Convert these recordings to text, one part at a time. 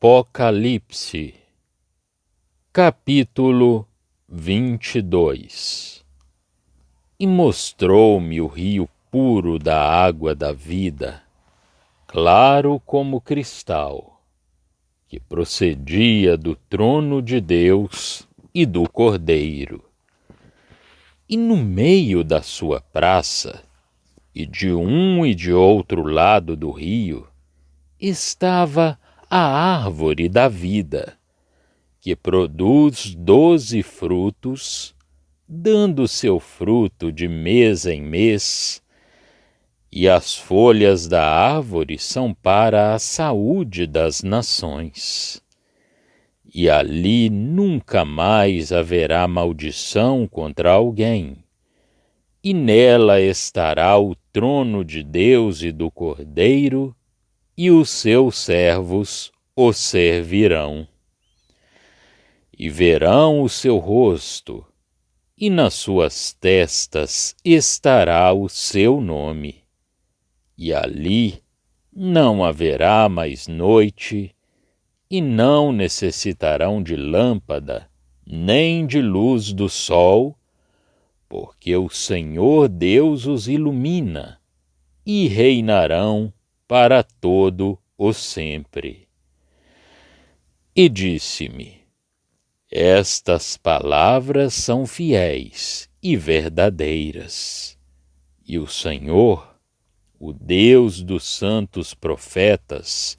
Apocalipse, capítulo 22. E mostrou-me o rio puro da água da vida, claro como cristal, que procedia do trono de Deus e do Cordeiro. E no meio da sua praça, e de um e de outro lado do rio, estava a árvore da vida, que produz 12 frutos, dando seu fruto de mês em mês, e as folhas da árvore são para a saúde das nações. E ali nunca mais haverá maldição contra alguém, e nela estará o trono de Deus e do Cordeiro, e os seus servos o servirão. E verão o seu rosto, e nas suas testas estará o seu nome. E ali não haverá mais noite, e não necessitarão de lâmpada, nem de luz do sol, porque o Senhor Deus os ilumina, e reinarão para todo o sempre. E disse-me: estas palavras são fiéis e verdadeiras. E o Senhor, o Deus dos santos profetas,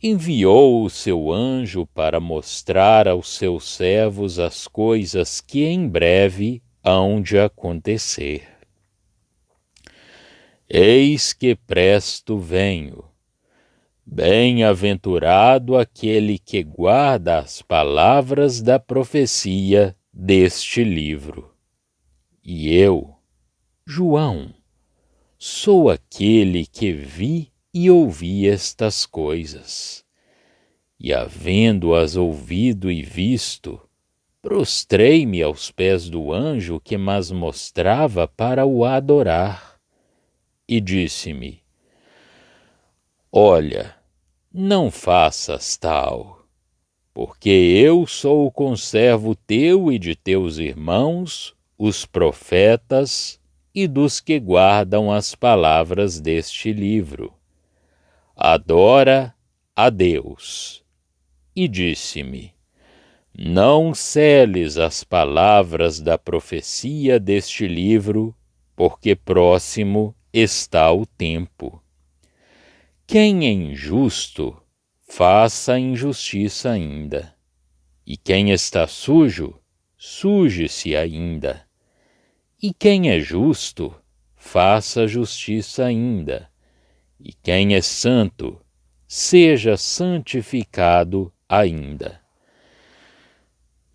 enviou o seu anjo para mostrar aos seus servos as coisas que em breve hão de acontecer. Eis que presto venho. Bem-aventurado aquele que guarda as palavras da profecia deste livro. E eu, João, sou aquele que vi e ouvi estas coisas. E havendo-as ouvido e visto, prostrei-me aos pés do anjo que mas mostrava para o adorar. E disse-me: olha, não faças tal, porque eu sou o conservo teu e de teus irmãos, os profetas, e dos que guardam as palavras deste livro. Adora a Deus. E disse-me: não seles as palavras da profecia deste livro, porque próximo está o tempo. Quem é injusto, faça injustiça ainda. E quem está sujo, suje-se ainda. E quem é justo, faça justiça ainda. E quem é santo, seja santificado ainda.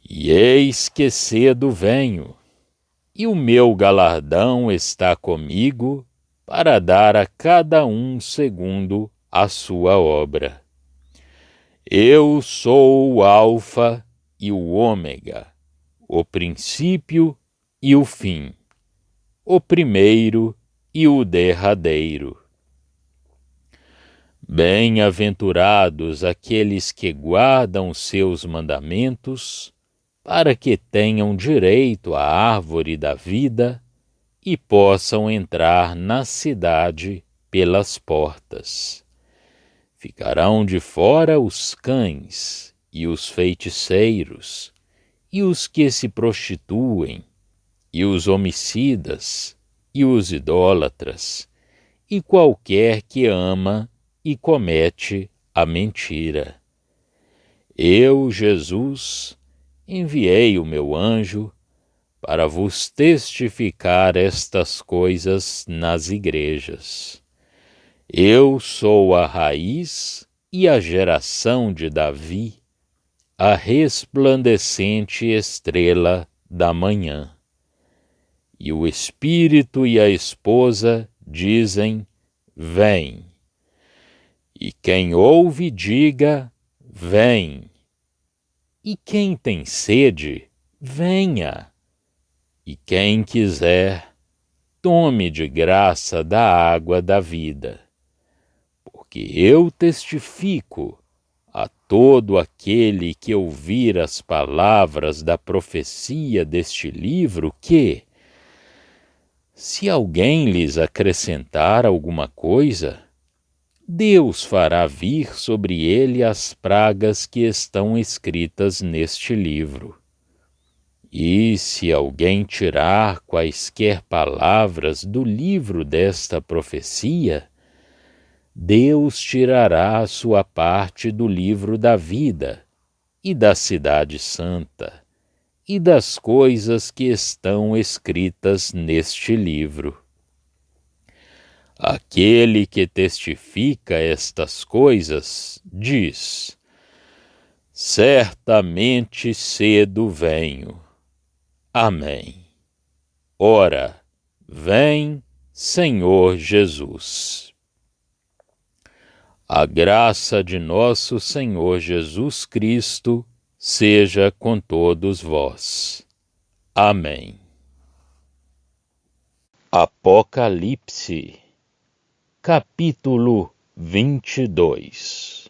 E eis que cedo venho, e o meu galardão está comigo, para dar a cada um segundo a sua obra. Eu sou o Alfa e o Ômega, o princípio e o fim, o primeiro e o derradeiro. Bem-aventurados aqueles que guardam seus mandamentos, para que tenham direito à árvore da vida e possam entrar na cidade pelas portas. Ficarão de fora os cães e os feiticeiros, e os que se prostituem, e os homicidas, e os idólatras, e qualquer que ama e comete a mentira. Eu, Jesus, enviei o meu anjo para vos testificar estas coisas nas igrejas. Eu sou a raiz e a geração de Davi, a resplandecente estrela da manhã. E o Espírito e a esposa dizem: vem. E quem ouve, diga: vem. E quem tem sede, venha. E quem quiser, tome de graça da água da vida. Porque eu testifico a todo aquele que ouvir as palavras da profecia deste livro que, se alguém lhes acrescentar alguma coisa, Deus fará vir sobre ele as pragas que estão escritas neste livro. E se alguém tirar quaisquer palavras do livro desta profecia, Deus tirará a sua parte do livro da vida, e da cidade santa, e das coisas que estão escritas neste livro. Aquele que testifica estas coisas diz: certamente cedo venho. Amém. Ora, vem, Senhor Jesus. A graça de nosso Senhor Jesus Cristo seja com todos vós. Amém. Apocalipse, capítulo 22.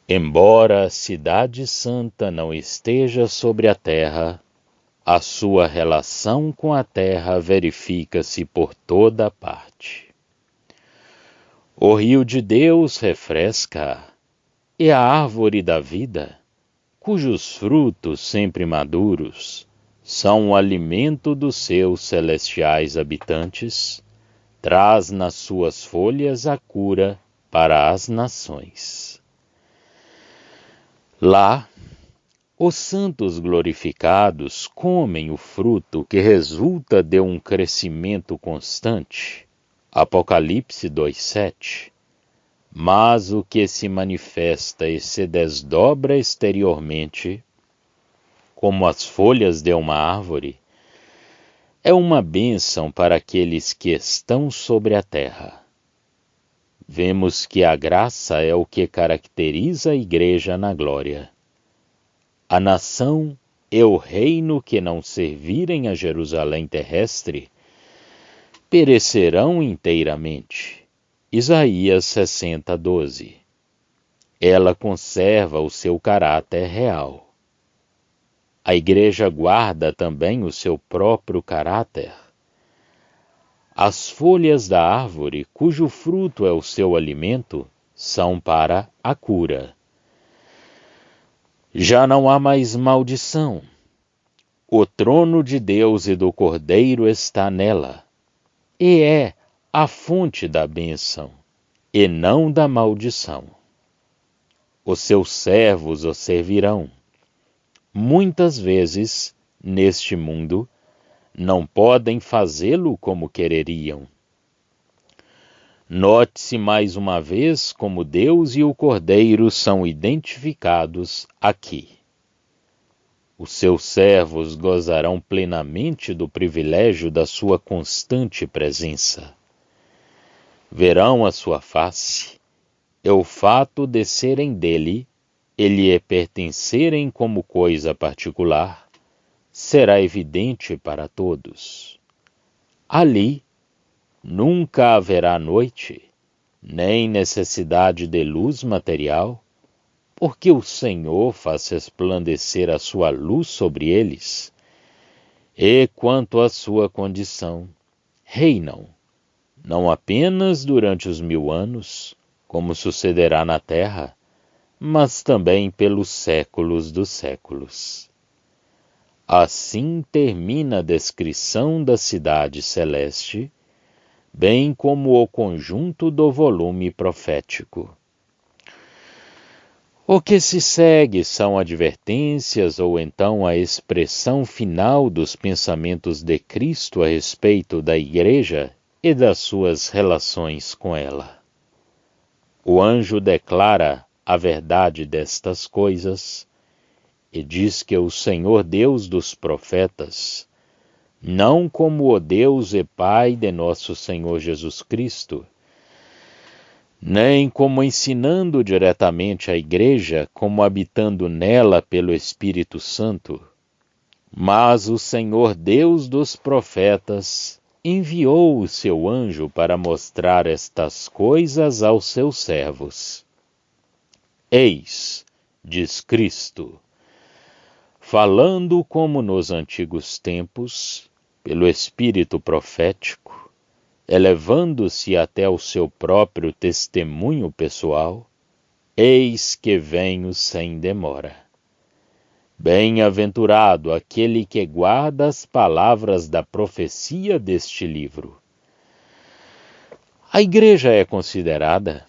Embora a cidade santa não esteja sobre a terra, a sua relação com a terra verifica-se por toda a parte. O rio de Deus refresca, e a árvore da vida, cujos frutos sempre maduros são o alimento dos seus celestiais habitantes, traz nas suas folhas a cura para as nações. Lá, os santos glorificados comem o fruto que resulta de um crescimento constante. Apocalipse 2:7. Mas o que se manifesta e se desdobra exteriormente, como as folhas de uma árvore, é uma bênção para aqueles que estão sobre a terra. Vemos que a graça é o que caracteriza a igreja na glória. A nação e o reino que não servirem a Jerusalém terrestre perecerão inteiramente. Isaías 60:12. Ela conserva o seu caráter real. A igreja guarda também o seu próprio caráter. As folhas da árvore, cujo fruto é o seu alimento, são para a cura. Já não há mais maldição. O trono de Deus e do Cordeiro está nela, e é a fonte da bênção, e não da maldição. Os seus servos o servirão. Muitas vezes, neste mundo, não podem fazê-lo como quereriam. Note-se mais uma vez como Deus e o Cordeiro são identificados aqui. Os seus servos gozarão plenamente do privilégio da sua constante presença. Verão a sua face, e o fato de serem dele e lhe pertencerem como coisa particular, será evidente para todos. Ali nunca haverá noite, nem necessidade de luz material, porque o Senhor faz resplandecer a sua luz sobre eles, e quanto à sua condição, reinam, não apenas durante os 1000 anos, como sucederá na terra, mas também pelos séculos dos séculos. Assim termina a descrição da cidade celeste, bem como o conjunto do volume profético. O que se segue são advertências ou então a expressão final dos pensamentos de Cristo a respeito da Igreja e das suas relações com ela. O anjo declara a verdade destas coisas e diz que o Senhor Deus dos profetas, não como o Deus e Pai de nosso Senhor Jesus Cristo, nem como ensinando diretamente à Igreja, como habitando nela pelo Espírito Santo, mas o Senhor Deus dos profetas enviou o seu anjo para mostrar estas coisas aos seus servos. Eis, diz Cristo, falando como nos antigos tempos, pelo Espírito profético, elevando-se até o seu próprio testemunho pessoal, eis que venho sem demora. Bem-aventurado aquele que guarda as palavras da profecia deste livro. A igreja é considerada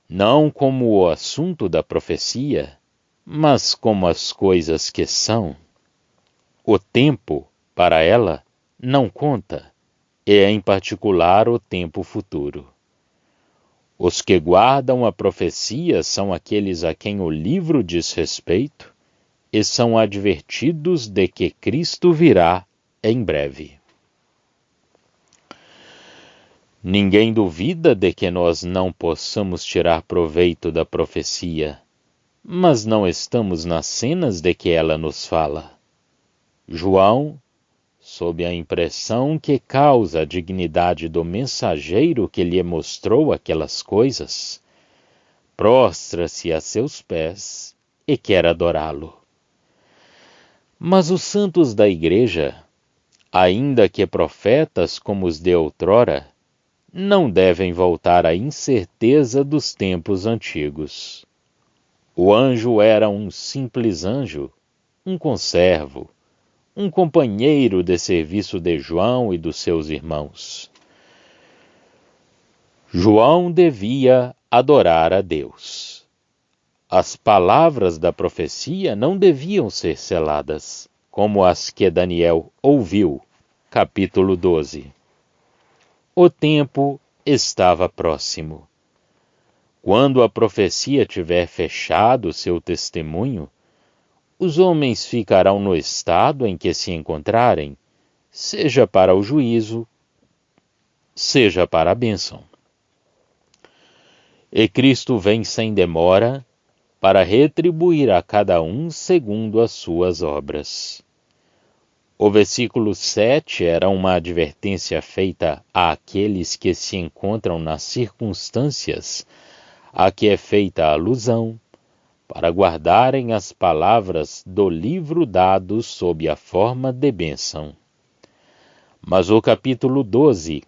não como o assunto da profecia, mas como as coisas que são. O tempo, para ela, não conta, e em particular o tempo futuro. Os que guardam a profecia são aqueles a quem o livro diz respeito e são advertidos de que Cristo virá em breve. Ninguém duvida de que nós não possamos tirar proveito da profecia, mas não estamos nas cenas de que ela nos fala. João, sob a impressão que causa a dignidade do mensageiro que lhe mostrou aquelas coisas, prostra-se a seus pés e quer adorá-lo. Mas os santos da igreja, ainda que profetas como os de outrora, não devem voltar à incerteza dos tempos antigos. O anjo era um simples anjo, um conservo, um companheiro de serviço de João e dos seus irmãos. João devia adorar a Deus. As palavras da profecia não deviam ser seladas, como as que Daniel ouviu, capítulo 12. O tempo estava próximo. Quando a profecia tiver fechado seu testemunho, os homens ficarão no estado em que se encontrarem, seja para o juízo, seja para a bênção. E Cristo vem sem demora para retribuir a cada um segundo as suas obras. O versículo 7 era uma advertência feita àqueles que se encontram nas circunstâncias a que é feita alusão, para guardarem as palavras do livro dado sob a forma de bênção. Mas o capítulo 12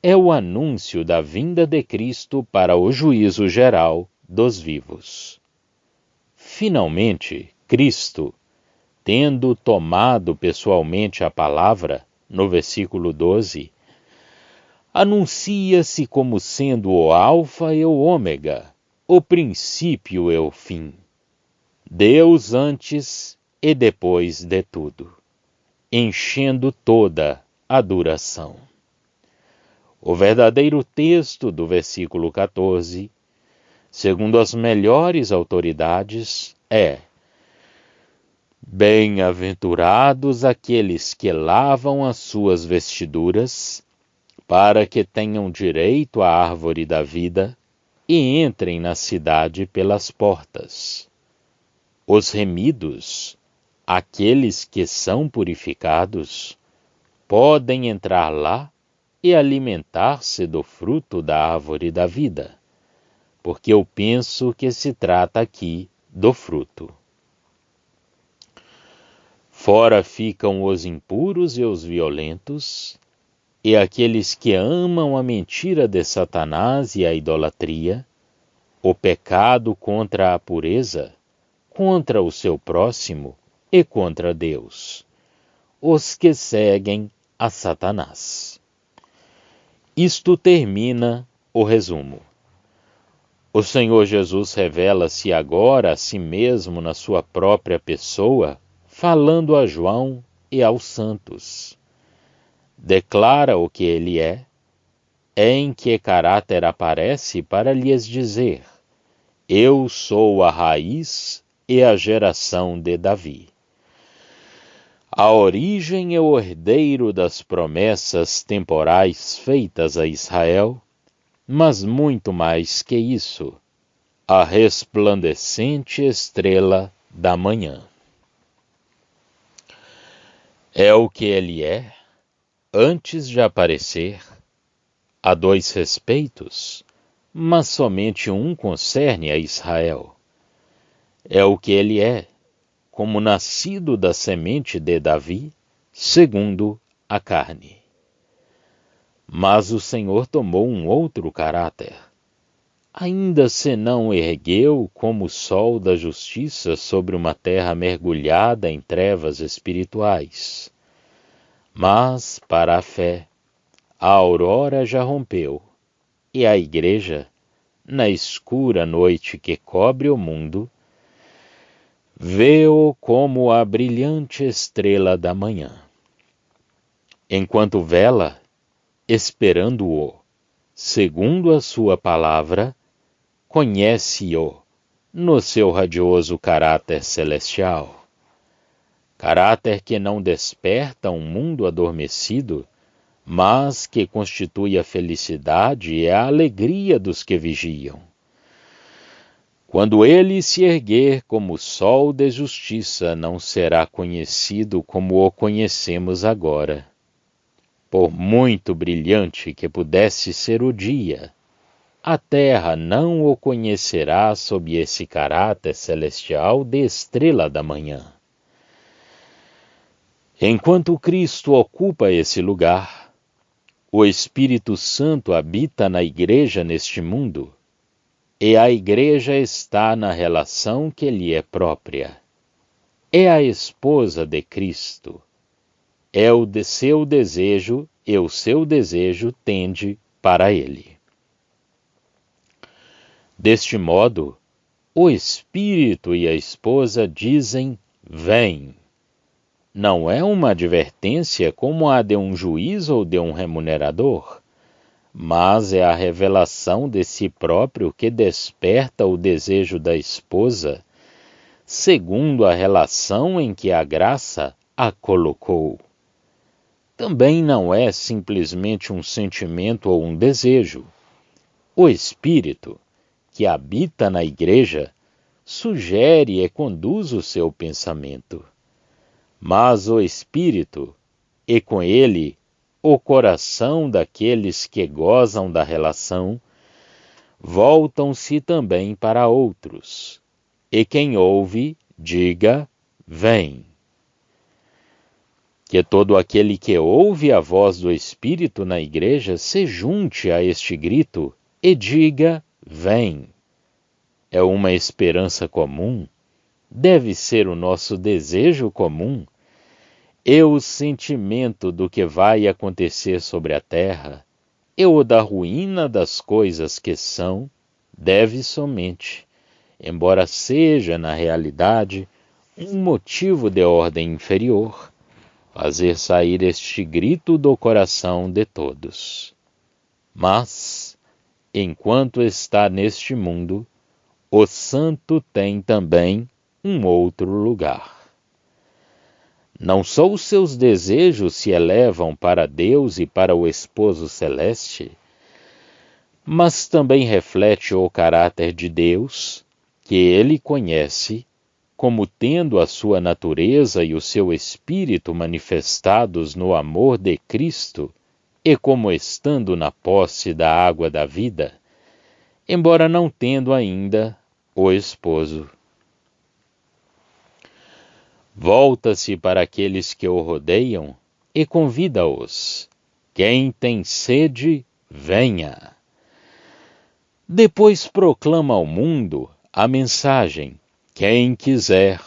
é o anúncio da vinda de Cristo para o juízo geral dos vivos. Finalmente, Cristo, tendo tomado pessoalmente a palavra, no versículo 12, anuncia-se como sendo o Alfa e o Ômega, o princípio e o fim, Deus antes e depois de tudo, enchendo toda a duração. O verdadeiro texto do versículo 14, segundo as melhores autoridades, é: bem-aventurados aqueles que lavam as suas vestiduras, para que tenham direito à árvore da vida e entrem na cidade pelas portas. Os remidos, aqueles que são purificados, podem entrar lá e alimentar-se do fruto da árvore da vida, porque eu penso que se trata aqui do fruto. Fora ficam os impuros e os violentos, e aqueles que amam a mentira de Satanás e a idolatria, o pecado contra a pureza, contra o seu próximo e contra Deus, os que seguem a Satanás. Isto termina o resumo. O Senhor Jesus revela-se agora a si mesmo na sua própria pessoa, falando a João e aos santos. Declara o que ele é, em que caráter aparece para lhes dizer: eu sou a raiz e a geração de Davi. A origem e o herdeiro das promessas temporais feitas a Israel, mas muito mais que isso, a resplandecente estrela da manhã. É o que ele é, antes de aparecer. Há dois respeitos, mas somente um concerne a Israel. É o que ele é, como nascido da semente de Davi, segundo a carne. Mas o Senhor tomou um outro caráter. Ainda se não ergueu como o sol da justiça sobre uma terra mergulhada em trevas espirituais. Mas, para a fé, a aurora já rompeu, e a igreja, na escura noite que cobre o mundo, vê-o como a brilhante estrela da manhã. Enquanto vela, esperando-o, segundo a sua palavra, conhece-o no seu radioso caráter celestial. Caráter que não desperta um mundo adormecido, mas que constitui a felicidade e a alegria dos que vigiam. Quando ele se erguer como o sol de justiça, não será conhecido como o conhecemos agora. Por muito brilhante que pudesse ser o dia, a terra não o conhecerá sob esse caráter celestial de estrela da manhã. Enquanto Cristo ocupa esse lugar, o Espírito Santo habita na igreja neste mundo, e a igreja está na relação que lhe é própria. É a esposa de Cristo. É o de seu desejo, e o seu desejo tende para ele. Deste modo, o Espírito e a esposa dizem: vem. Não é uma advertência como a de um juiz ou de um remunerador, mas é a revelação de si próprio que desperta o desejo da esposa, segundo a relação em que a graça a colocou. Também não é simplesmente um sentimento ou um desejo. O Espírito, que habita na igreja, sugere e conduz o seu pensamento. Mas o Espírito, e com ele o coração daqueles que gozam da relação, voltam-se também para outros. E quem ouve, diga: vem. Que todo aquele que ouve a voz do Espírito na igreja se junte a este grito e diga: vem. É uma esperança comum, deve ser o nosso desejo comum, e o sentimento do que vai acontecer sobre a terra, e o da ruína das coisas que são, deve somente, embora seja na realidade um motivo de ordem inferior, fazer sair este grito do coração de todos. Mas, enquanto está neste mundo, o santo tem também um outro lugar. Não só os seus desejos se elevam para Deus e para o esposo celeste, mas também reflete o caráter de Deus, que ele conhece, como tendo a sua natureza e o seu espírito manifestados no amor de Cristo, e como estando na posse da água da vida, embora não tendo ainda o esposo. Volta-se para aqueles que o rodeiam e convida-os: quem tem sede, venha. Depois proclama ao mundo a mensagem: quem quiser,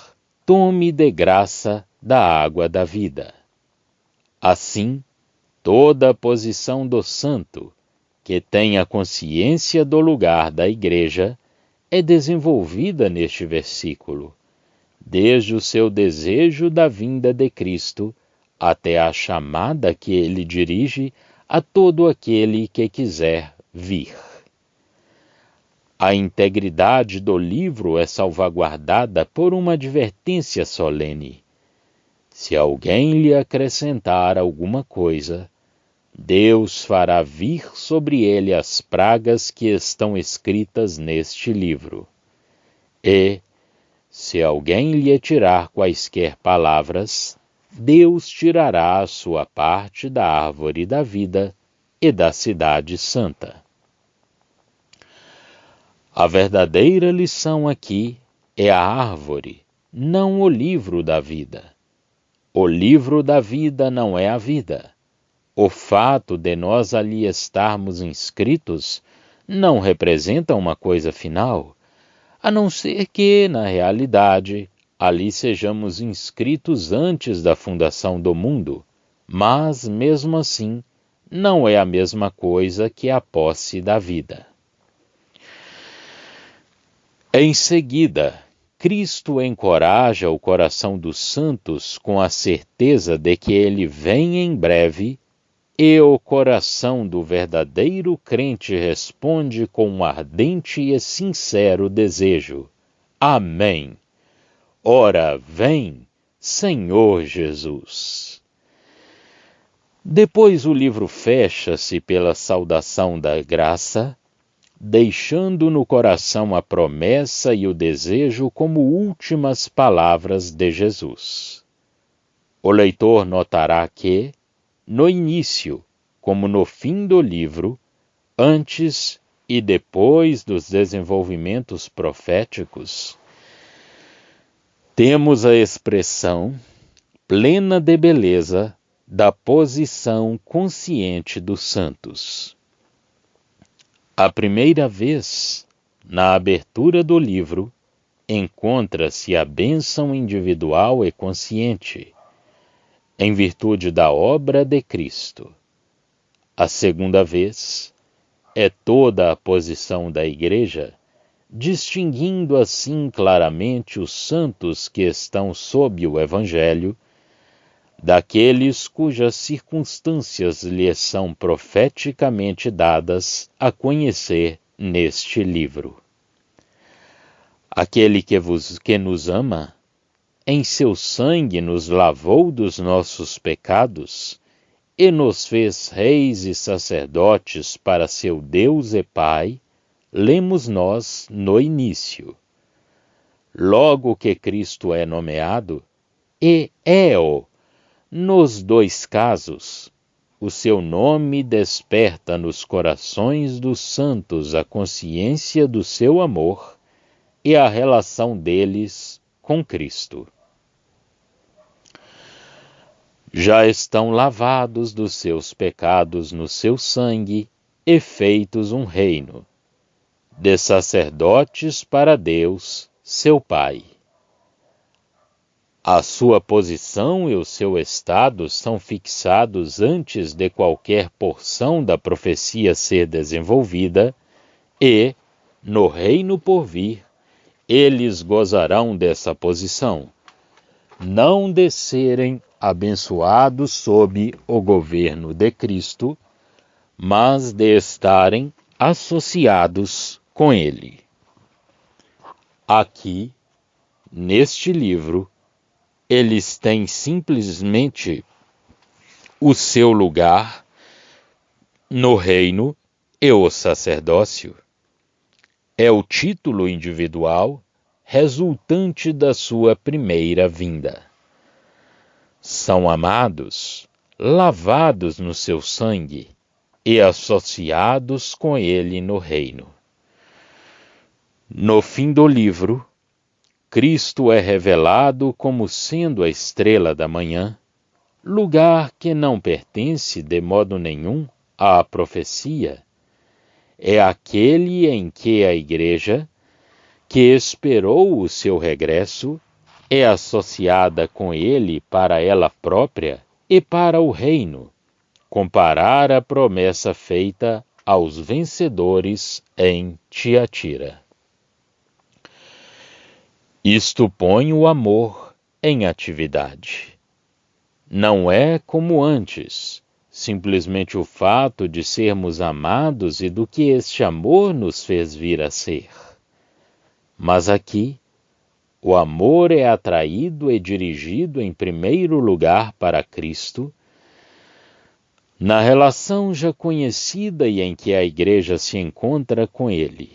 tome de graça da água da vida. Assim, toda a posição do santo, que tem a consciência do lugar da igreja, é desenvolvida neste versículo, desde o seu desejo da vinda de Cristo até a chamada que ele dirige a todo aquele que quiser vir. A integridade do livro é salvaguardada por uma advertência solene. Se alguém lhe acrescentar alguma coisa, Deus fará vir sobre ele as pragas que estão escritas neste livro. E, se alguém lhe tirar quaisquer palavras, Deus tirará a sua parte da árvore da vida e da cidade santa. A verdadeira lição aqui é a árvore, não o livro da vida. O livro da vida não é a vida. O fato de nós ali estarmos inscritos não representa uma coisa final, a não ser que, na realidade, ali sejamos inscritos antes da fundação do mundo, mas, mesmo assim, não é a mesma coisa que a posse da vida. Em seguida, Cristo encoraja o coração dos santos com a certeza de que ele vem em breve, e o coração do verdadeiro crente responde com um ardente e sincero desejo: Amém. Ora, vem, Senhor Jesus. Depois o livro fecha-se pela saudação da graça, deixando no coração a promessa e o desejo como últimas palavras de Jesus. O leitor notará que, no início, como no fim do livro, antes e depois dos desenvolvimentos proféticos, temos a expressão plena de beleza da posição consciente dos santos. A primeira vez, na abertura do livro, encontra-se a bênção individual e consciente, em virtude da obra de Cristo. A segunda vez, é toda a posição da Igreja, distinguindo assim claramente os santos que estão sob o Evangelho, daqueles cujas circunstâncias lhes são profeticamente dadas a conhecer neste livro. Aquele que nos ama, em seu sangue nos lavou dos nossos pecados e nos fez reis e sacerdotes para seu Deus e Pai, lemos nós no início. Logo que Cristo é nomeado, e é-o, nos dois casos, o seu nome desperta nos corações dos santos a consciência do seu amor e a relação deles com Cristo. Já estão lavados dos seus pecados no seu sangue e feitos um reino, de sacerdotes para Deus, seu Pai. A sua posição e o seu estado são fixados antes de qualquer porção da profecia ser desenvolvida e, no reino por vir, eles gozarão dessa posição, não de serem abençoados sob o governo de Cristo, mas de estarem associados com Ele. Aqui, neste livro, eles têm simplesmente o seu lugar no reino e o sacerdócio. É o título individual resultante da sua primeira vinda. São amados, lavados no seu sangue e associados com ele no reino. No fim do livro, Cristo é revelado como sendo a estrela da manhã, lugar que não pertence de modo nenhum à profecia. É aquele em que a Igreja, que esperou o seu regresso, é associada com ele para ela própria e para o reino, comparar a promessa feita aos vencedores em Tiatira. Isto põe o amor em atividade. Não é como antes, simplesmente o fato de sermos amados e do que este amor nos fez vir a ser. Mas aqui, o amor é atraído e dirigido em primeiro lugar para Cristo, na relação já conhecida e em que a Igreja se encontra com Ele.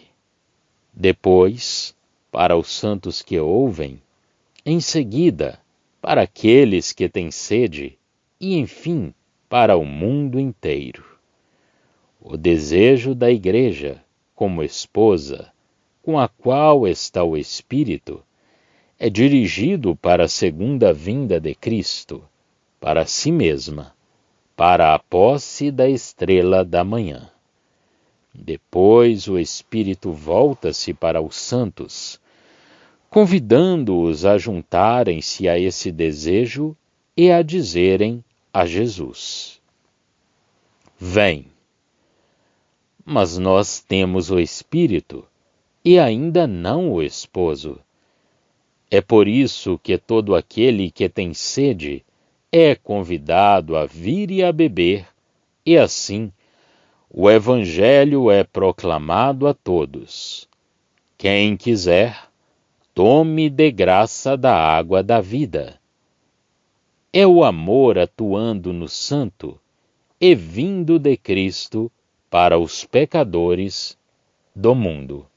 Depois, para os santos que ouvem, em seguida, para aqueles que têm sede, e enfim, para o mundo inteiro. O desejo da Igreja, como esposa, com a qual está o Espírito é dirigido para a segunda vinda de Cristo, para si mesma, para a posse da estrela da manhã. Depois o Espírito volta-se para os santos, convidando-os a juntarem-se a esse desejo e a dizerem a Jesus: Vem. Mas nós temos o Espírito e ainda não o esposo. É por isso que todo aquele que tem sede é convidado a vir e a beber, e assim o Evangelho é proclamado a todos. Quem quiser, tome de graça da água da vida. É o amor atuando no santo e vindo de Cristo para os pecadores do mundo.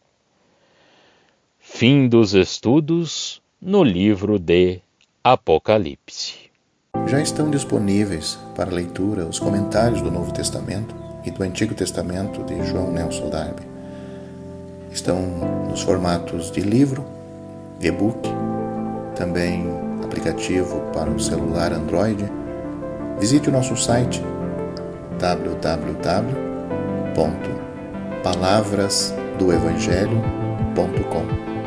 Fim dos estudos no livro de Apocalipse. Já estão disponíveis para leitura os comentários do Novo Testamento e do Antigo Testamento de João Nelson Darby. Estão nos formatos de livro, e-book, também aplicativo para o celular Android. Visite o nosso site www.palavrasdoevangelho.com.